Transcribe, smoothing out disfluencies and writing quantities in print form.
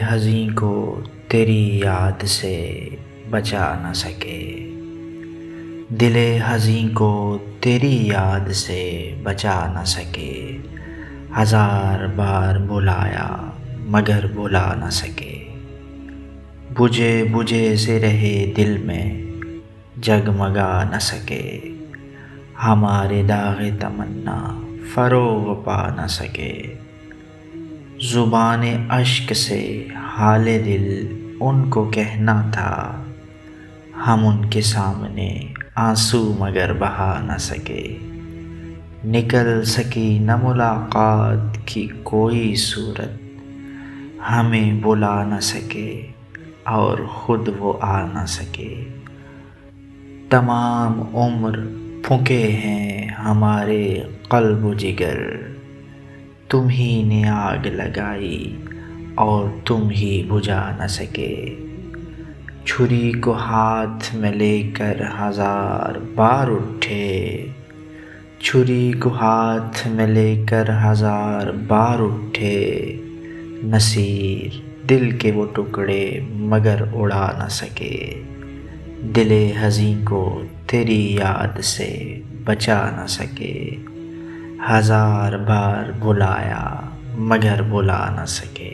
حزیں کو تیری یاد سے بچا نہ سکے، دل حزیں کو تیری یاد سے بچا نہ سکے، ہزار بار بلایا مگر بلا نہ سکے، بجھے بجھے سے رہے دل میں جگمگا نہ سکے، ہمارے داغ تمنا فروغ پا نہ سکے، زبان اشک سے حال دل ان کو کہنا تھا، ہم ان کے سامنے آنسو مگر بہا نہ سکے، نکل سکی نہ ملاقات کی کوئی صورت، ہمیں بلا نہ سکے اور خود وہ آ نہ سکے، تمام عمر پھونکے ہیں ہمارے قلب و جگر، تم ہی نے آگ لگائی اور تم ہی بجھا نہ سکے، چھری کو ہاتھ میں لے کر ہزار بار اٹھے، چھری کو ہاتھ میں لے کر ہزار بار اٹھے، نصیر دل کے وہ ٹکڑے مگر اڑا نہ سکے، دل حزیں کو تیری یاد سے بچا نہ سکے، ہزار بار بلایا مگر بلا نہ سکے۔